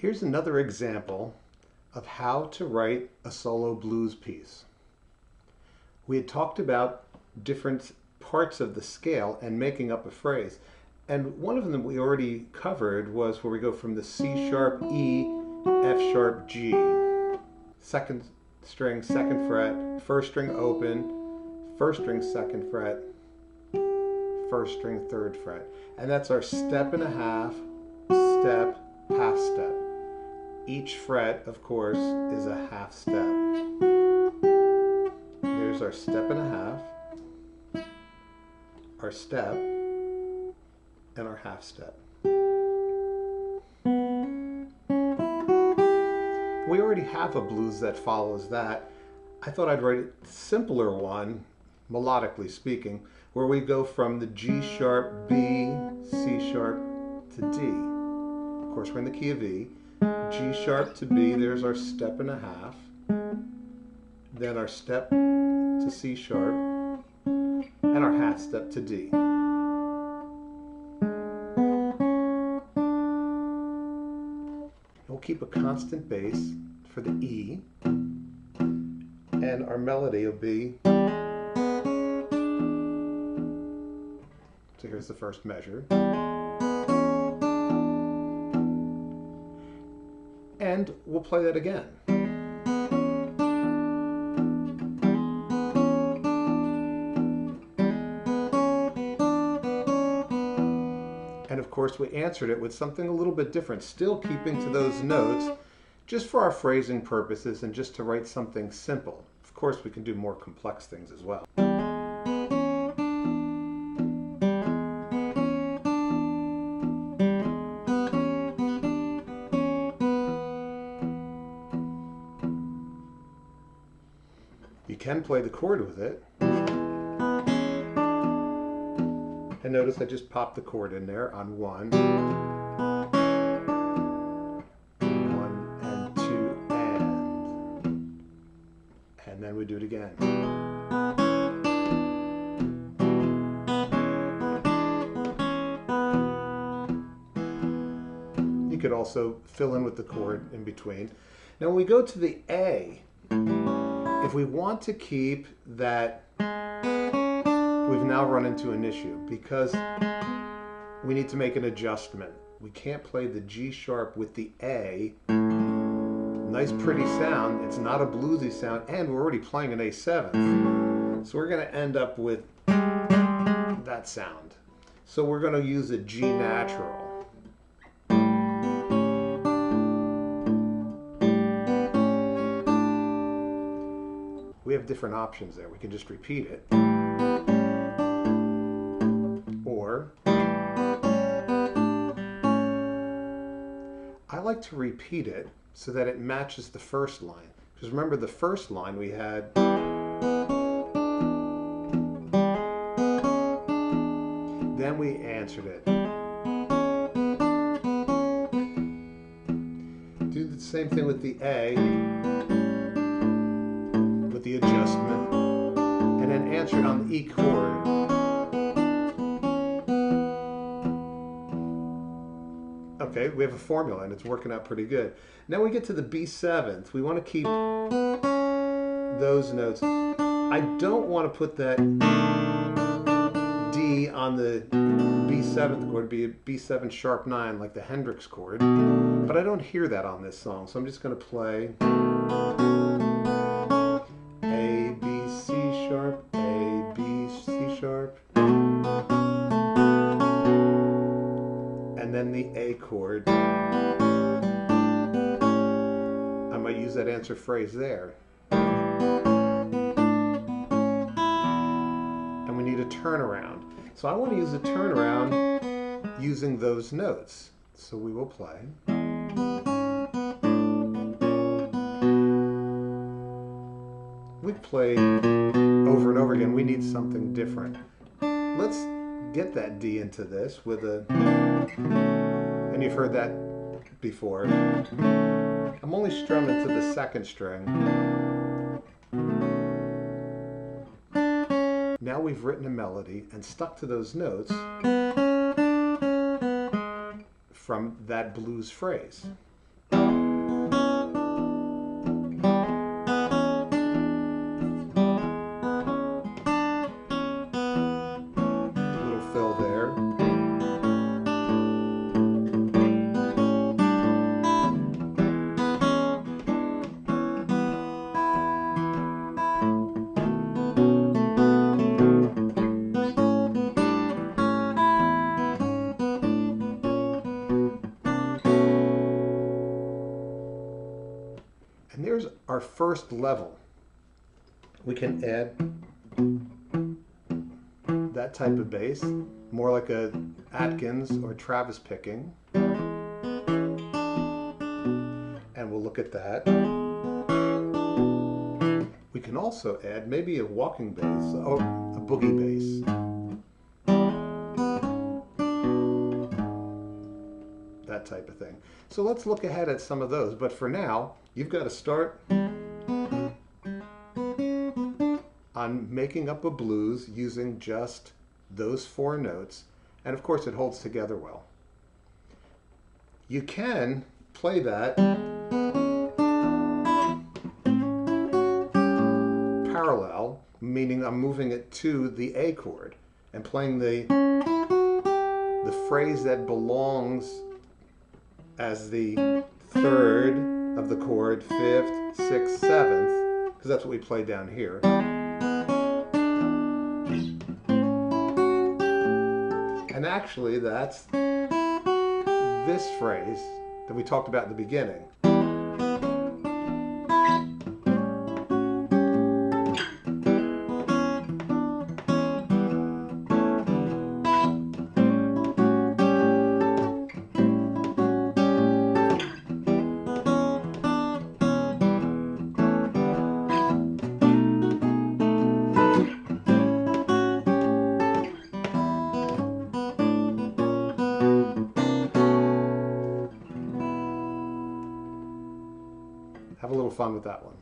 Here's another example of how to write a solo blues piece. We had talked about different parts of the scale and making up a phrase. And one of them we already covered was where we go from the C sharp, E, F sharp, G. Second string, second fret, first string open, first string, second fret, first string, third fret. And that's our step and a half, step, half step. Each fret, of course, is a half step. There's our step and a half, our step, and our half step. We already have a blues that follows that. I thought I'd write a simpler one, melodically speaking, where we go from the G sharp, B, C sharp to D. Of course, we're in the key of E. G sharp to B, there's our step and a half. Then our step to C sharp, and our half step to D. We'll keep a constant bass for the E, and our melody will be, so here's the first measure. And we'll play that again. And of course we answered it with something a little bit different, still keeping to those notes, just for our phrasing purposes and just to write something simple. Of course we can do more complex things as well. You can play the chord with it. And notice I just popped the chord in there on 1, 1 and 2 and then we do it again. You could also fill in with the chord in between. Now when we go to the A, if we want to keep that, we've now run into an issue because we need to make an adjustment. We can't play the G sharp with the A. Nice pretty sound, it's not a bluesy sound, and we're already playing an A7. So we're going to end up with that sound. So we're going to use a G natural. We have different options there. We can just repeat it. Or I like to repeat it so that it matches the first line. Because remember the first line we had, then we answered it. Do the same thing with the A, with the adjustment, and then answer it on the E chord. Okay, we have a formula and it's working out pretty good. Now we get to the B7th. We want to keep those notes. I don't want to put that D on the B7th chord, be a B7 sharp 9 like the Hendrix chord, but I don't hear that on this song, so I'm just going to play A, B, C sharp, A, B, C sharp, and then the A chord. I might use that answer phrase there. And we need a turnaround. So I want to use a turnaround using those notes. So we will play. We've played over and over again. We need something different. Let's get that D into this with a, and you've heard that before. I'm only strumming to the second string. Now we've written a melody and stuck to those notes from that blues phrase. And there's our first level. We can add that type of bass, more like a Atkins or Travis picking. And we'll look at that. We can also add maybe a walking bass or a boogie bass. That type of thing. So let's look ahead at some of those. But for now, you've got to start on making up a blues using just those 4 notes. And of course, it holds together well. You can play that parallel, meaning I'm moving it to the A chord and playing the phrase that belongs as the 3rd of the chord, 5th, 6th, 7th, because that's what we play down here. And actually that's this phrase that we talked about in the beginning. Have a little fun with that one.